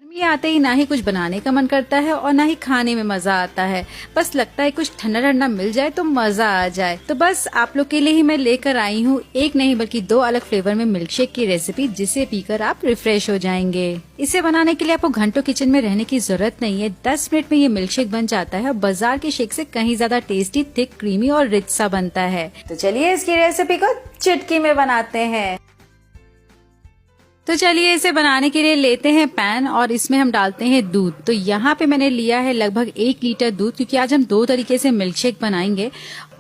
गर्मी आते ही ना ही कुछ बनाने का मन करता है और ना ही खाने में मजा आता है। बस लगता है कुछ ठंडा ठंडा मिल जाए तो मजा आ जाए। तो बस आप लोग के लिए ही मैं लेकर आई हूँ एक नहीं बल्कि दो अलग फ्लेवर में मिल्क शेक की रेसिपी, जिसे पीकर आप रिफ्रेश हो जाएंगे। इसे बनाने के लिए आपको घंटों किचन में रहने की जरूरत नहीं है। 10 मिनट में ये मिल्क शेक बन जाता है और बाजार के शेक से कहीं ज्यादा टेस्टी, थिक, क्रीमी और रिच सा बनता है। तो चलिए इसकी रेसिपी को चुटकी में बनाते हैं। तो चलिए इसे बनाने के लिए लेते हैं पैन और इसमें हम डालते हैं दूध। तो यहाँ पे मैंने लिया है लगभग 1 लीटर दूध, क्योंकि आज हम 2 तरीके से मिल्क शेक बनाएंगे।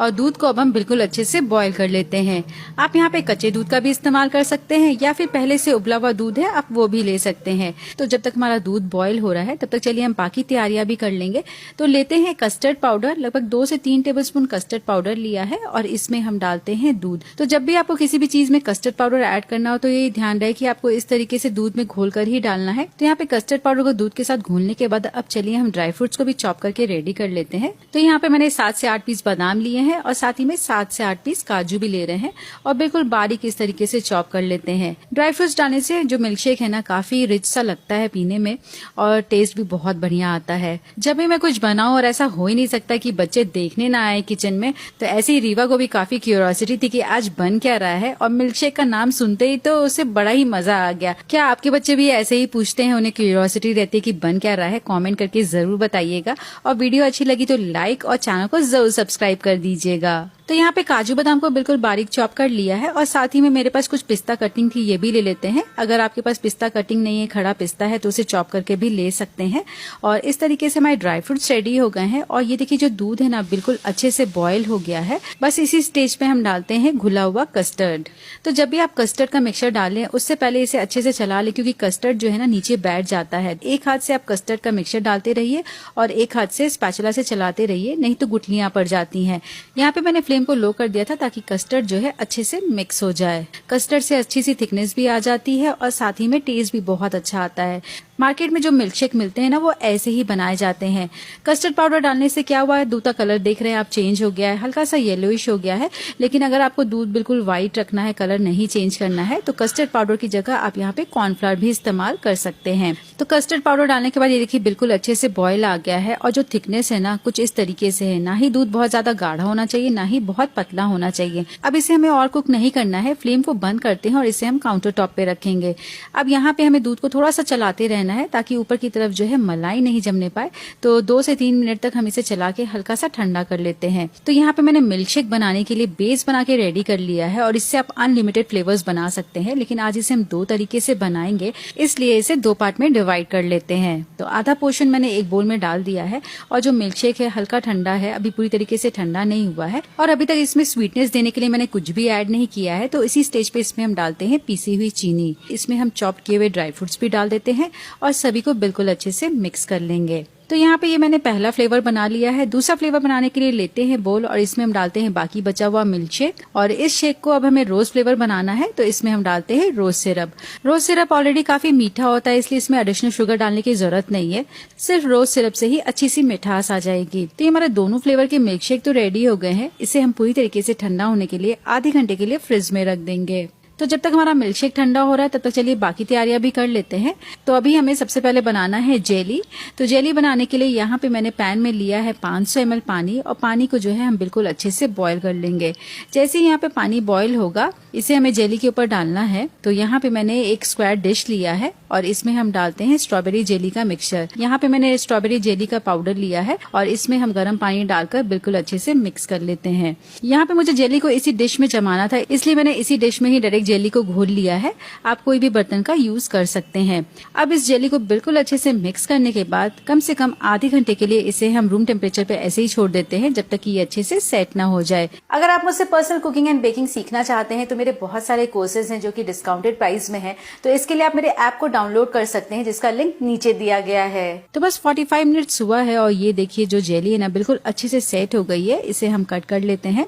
और दूध को अब हम बिल्कुल अच्छे से बॉईल कर लेते हैं। आप यहाँ पे कच्चे दूध का भी इस्तेमाल कर सकते हैं या फिर पहले से उबला हुआ दूध है आप वो भी ले सकते हैं। तो जब तक हमारा दूध बॉईल हो रहा है तब तक चलिए हम बाकी तैयारियां भी कर लेंगे। तो लेते हैं कस्टर्ड पाउडर, लगभग 2 से 3 टेबलस्पून कस्टर्ड पाउडर लिया है और इसमें हम डालते हैं दूध। तो जब भी आपको किसी भी चीज में कस्टर्ड पाउडर ऐड करना हो तो ये ध्यान रहे कि आपको इस तरीके से दूध में घोल कर ही डालना है। तो यहाँ पे कस्टर्ड पाउडर को दूध के साथ घोलने के बाद अब चलिए हम ड्राई फ्रूट्स को भी चॉप करके रेडी कर लेते हैं। तो यहाँ पे मैंने 7 से 8 पीस बादाम लिए हैं और साथ ही में 7 से 8 पीस काजू भी ले रहे हैं और बिल्कुल बारीक इस तरीके से चॉप कर लेते हैं। ड्राई फ्रूट्स डालने से जो मिल्क शेक है ना काफी रिच सा लगता है पीने में और टेस्ट भी बहुत बढ़िया आता है। जब भी मैं कुछ बनाऊं, और ऐसा हो ही नहीं सकता कि बच्चे देखने ना आए किचन में, तो ऐसे ही रीवा को भी काफी क्यूरियोसिटी थी कि आज बन क्या रहा है और मिल्क शेक का नाम सुनते ही तो उसे बड़ा ही मजा आ गया। क्या आपके बच्चे भी ऐसे ही पूछते हैं, उन्हें क्यूरियोसिटी रहती है कि बन क्या रहा है? कमेंट करके जरूर बताइएगा और वीडियो अच्छी लगी तो लाइक और चैनल को जरूर सब्सक्राइब कर दीजिएगा। तो यहाँ पे काजू बादाम को बिल्कुल बारीक चॉप कर लिया है और साथ ही में मेरे पास कुछ पिस्ता कटिंग थी, ये भी ले लेते हैं। अगर आपके पास पिस्ता कटिंग नहीं है, खड़ा पिस्ता है, तो उसे चॉप करके भी ले सकते हैं। और इस तरीके से हमारे ड्राई फ्रूट्स रेडी हो गए हैं और ये देखिए जो दूध है ना बिल्कुल अच्छे से बॉयल हो गया है। बस इसी स्टेज पे हम डालते हैं घुला हुआ कस्टर्ड। तो जब भी आप कस्टर्ड का मिक्सचर डालें उससे पहले इसे अच्छे से चला लें, क्योंकि कस्टर्ड जो है ना नीचे बैठ जाता है। एक हाथ से आप कस्टर्ड का मिक्सचर डालते रहिए और एक हाथ से स्पैचुला से चलाते रहिए, नहीं तो गुठलियां पड़ जाती हैं। यहाँ पे मैंने फ्लेम को लो कर दिया था ताकि कस्टर्ड जो है अच्छे से मिक्स हो जाए। कस्टर्ड से अच्छी सी थिकनेस भी आ जाती है और साथ ही में टेस्ट भी बहुत अच्छा आता है। मार्केट में जो मिल्क शेक मिलते हैं ना वो ऐसे ही बनाए जाते हैं। कस्टर्ड पाउडर डालने से क्या हुआ है, दूध का कलर देख रहे हैं आप चेंज हो गया है, हल्का सा येलोइश हो गया है। लेकिन अगर आपको दूध बिल्कुल व्हाइट रखना है, कलर नहीं चेंज करना है, तो कस्टर्ड पाउडर की जगह आप यहाँ पे कॉर्नफ्लावर भी इस्तेमाल कर सकते हैं। तो कस्टर्ड पाउडर डालने के बाद ये देखिए बिल्कुल अच्छे से बॉयल आ गया है और जो थिकनेस है ना कुछ इस तरीके से है। ना ही दूध बहुत ज्यादा गाढ़ा होना चाहिए, ना ही बहुत पतला होना चाहिए। अब इसे हमें और कुक नहीं करना है, फ्लेम को बंद करते हैं और इसे हम काउंटर टॉप पे रखेंगे। अब यहाँ पे हमें दूध को थोड़ा सा चलाते रहना है ताकि ऊपर की तरफ जो है मलाई नहीं जमने पाए। तो 2 से 3 मिनट तक हम इसे चला के हल्का सा ठंडा कर लेते हैं। तो यहाँ पे मैंने मिल्क शेक बनाने के लिए बेस बना के रेडी कर लिया है और इससे आप अनलिमिटेड फ्लेवर्स बना सकते हैं। लेकिन आज इसे हम 2 तरीके से बनाएंगे, इसलिए इसे 2 पार्ट में डिवाइड कर लेते हैं। तो आधा पोर्शन मैंने एक बोल में डाल दिया है और जो मिल्क शेक है हल्का ठंडा है, अभी पूरी तरीके से ठंडा नहीं हुआ है और अभी तक इसमें स्वीटनेस देने के लिए मैंने कुछ भी ऐड नहीं किया है। तो इसी स्टेज पे इसमें हम डालते हैं पीसी हुई चीनी। इसमें हम चॉप किए हुए ड्राई फ्रूट्स भी डाल देते हैं और सभी को बिल्कुल अच्छे से मिक्स कर लेंगे। तो यहाँ पे ये मैंने पहला फ्लेवर बना लिया है। दूसरा फ्लेवर बनाने के लिए लेते हैं बोल और इसमें हम डालते हैं बाकी बचा हुआ मिल्क शेक। और इस शेक को अब हमें रोज फ्लेवर बनाना है, तो इसमें हम डालते हैं रोज सिरप। रोज सिरप ऑलरेडी काफी मीठा होता है, इसलिए इसमें एडिशनल शुगर डालने की जरूरत नहीं है। सिर्फ रोज सिरप से ही अच्छी सी मिठास आ जाएगी। तो ये हमारे दोनों फ्लेवर के मिल्क शेक तो रेडी हो गए हैं। इसे हम पूरी तरीके से ठंडा होने के लिए आधे घंटे के लिए फ्रिज में रख देंगे। तो जब तक हमारा मिल्क शेक ठंडा हो रहा है तब तक चलिए बाकी तैयारियां भी कर लेते हैं। तो अभी हमें सबसे पहले बनाना है जेली। तो जेली बनाने के लिए यहाँ पे मैंने पैन में लिया है 500 ml पानी और पानी को जो है हम बिल्कुल अच्छे से बॉईल कर लेंगे। जैसे ही यहाँ पे पानी बॉईल होगा इसे हमें जेली के ऊपर डालना है। तो यहाँ पे मैंने एक स्क्वायर डिश लिया है और इसमें हम डालते हैं स्ट्रॉबेरी जेली का मिक्सचर। यहाँ पे मैंने स्ट्रॉबेरी जेली का पाउडर लिया है और इसमें हम गर्म पानी डालकर बिल्कुल अच्छे से मिक्स कर लेते हैं। यहाँ पे मुझे जेली को इसी डिश में जमाना था, इसलिए मैंने इसी डिश में ही डायरेक्ट जेली को घोल लिया है। आप कोई भी बर्तन का यूज कर सकते हैं। अब इस जेली को बिल्कुल अच्छे से मिक्स करने के बाद कम से कम आधे घंटे के लिए इसे हम रूम टेम्परेचर पे ऐसे ही छोड़ देते हैं जब तक कि ये अच्छे से सेट ना हो जाए। अगर आप मुझसे पर्सनल कुकिंग एंड बेकिंग सीखना चाहते हैं तो मेरे बहुत सारे कोर्सेज हैं जो कि डिस्काउंटेड प्राइस में हैं। तो इसके लिए आप मेरे ऐप को डाउनलोड कर सकते हैं जिसका लिंक नीचे दिया गया है। तो बस 45 मिनट्स हुआ है और ये देखिए जो जेली है ना बिल्कुल अच्छे से सेट हो गई है। इसे हम कट कर लेते हैं।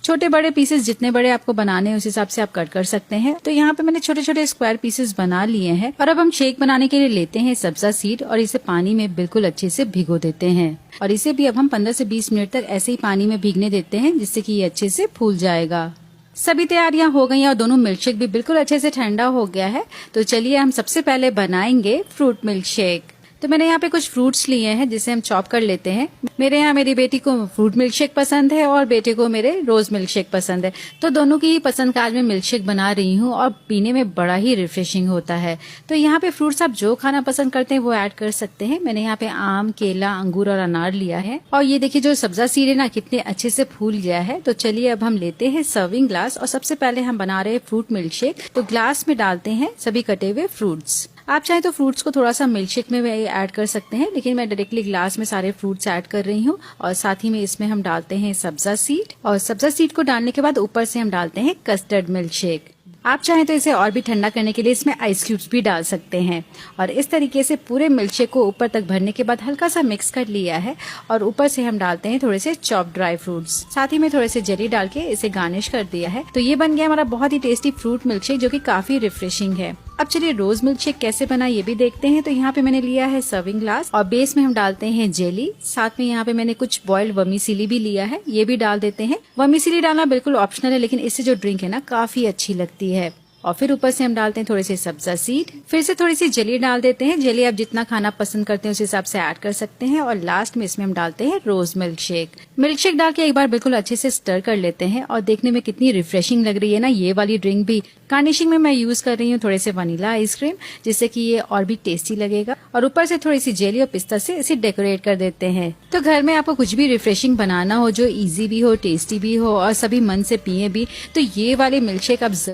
छोटे बड़े पीसेस जितने बड़े आपको बनाने हैं उस हिसाब से आप कट कर सकते हैं। तो यहाँ पे मैंने छोटे छोटे स्क्वायर पीसेस बना लिए हैं और अब हम शेक बनाने के लिए लेते हैं सब्जा सीड और इसे पानी में बिल्कुल अच्छे से भिगो देते हैं और इसे भी अब हम 15 से 20 मिनट तक ऐसे ही पानी में भीगने देते हैं जिससे कि ये अच्छे से फूल जाएगा। सभी तैयारियां हो गई हैं और दोनों मिल्क शेक भी बिल्कुल अच्छे से ठंडा हो गया है। तो चलिए हम सबसे पहले बनाएंगे फ्रूट मिल्क शेक। तो मैंने यहाँ पे कुछ फ्रूट्स लिए हैं जिसे हम चॉप कर लेते हैं। मेरे यहाँ मेरी बेटी को फ्रूट मिल्क शेक पसंद है और बेटे को मेरे रोज मिल्क शेक पसंद है। तो दोनों की ही पसंद का आज मैं मिल्क शेक बना रही हूँ और पीने में बड़ा ही रिफ्रेशिंग होता है। तो यहाँ पे फ्रूट्स आप जो खाना पसंद करते हैं वो ऐड कर सकते हैं। मैंने यहाँ पे आम, केला, अंगूर और अनार लिया है। और ये देखिए जो सब्जा सीड है ना कितने अच्छे से फूल गया है। तो चलिए अब हम लेते हैं सर्विंग ग्लास और सबसे पहले हम बना रहे हैं फ्रूट मिल्क शेक। तो ग्लास में डालते हैं सभी कटे हुए फ्रूट्स। आप चाहे तो फ्रूट्स को थोड़ा सा मिल्क शेक में ऐड कर सकते हैं, लेकिन मैं डायरेक्टली ग्लास में सारे फ्रूट्स ऐड कर रही हूँ। और साथ ही में इसमें हम डालते हैं सब्जा सीड और सब्जा सीड को डालने के बाद ऊपर से हम डालते हैं कस्टर्ड मिल्क शेक। आप चाहें तो इसे और भी ठंडा करने के लिए इसमें आइस क्यूब्स भी डाल सकते हैं। और इस तरीके से पूरे मिल्क शेक को ऊपर तक भरने के बाद हल्का सा मिक्स कर लिया है और ऊपर से हम डालते हैं थोड़े से चॉप ड्राई फ्रूट्स। साथ ही में थोड़े से जेली डाल के इसे गार्निश कर दिया है। तो ये बन गया हमारा बहुत ही टेस्टी फ्रूट मिल्क शेक जो कि काफी रिफ्रेशिंग है। अब चलिए रोज मिल्क शेक कैसे बना ये भी देखते हैं। तो यहाँ पे मैंने लिया है सर्विंग ग्लास और बेस में हम डालते हैं जेली। साथ में यहाँ पे मैंने कुछ बॉइल्ड वर्मीसेली भी लिया है, ये भी डाल देते हैं। वर्मीसेली डालना बिल्कुल ऑप्शनल है, लेकिन इससे जो ड्रिंक है ना काफी अच्छी लगती है। और फिर ऊपर से हम डालते हैं थोड़े से सब्जा सीड, फिर से थोड़ी सी जेली डाल देते हैं। जेली आप जितना खाना पसंद करते हैं उस हिसाब से ऐड कर सकते हैं। और लास्ट में इसमें हम डालते हैं रोज मिल्क शेक। मिल्क शेक डाल के एक बार बिल्कुल अच्छे से स्टर कर लेते हैं और देखने में कितनी रिफ्रेशिंग लग रही है ना ये वाली ड्रिंक भी। गार्निशिंग में मैं यूज कर रही हूँ थोड़े से वनीला आइसक्रीम, जिससे कि ये और भी टेस्टी लगेगा। और ऊपर से थोड़ी सी जेली और पिस्ता से इसे डेकोरेट कर देते हैं। तो घर में आपको कुछ भी रिफ्रेशिंग बनाना हो जो इजी भी हो, टेस्टी भी हो और सभी मन से पिए भी, तो ये वाले मिल्क शेक आप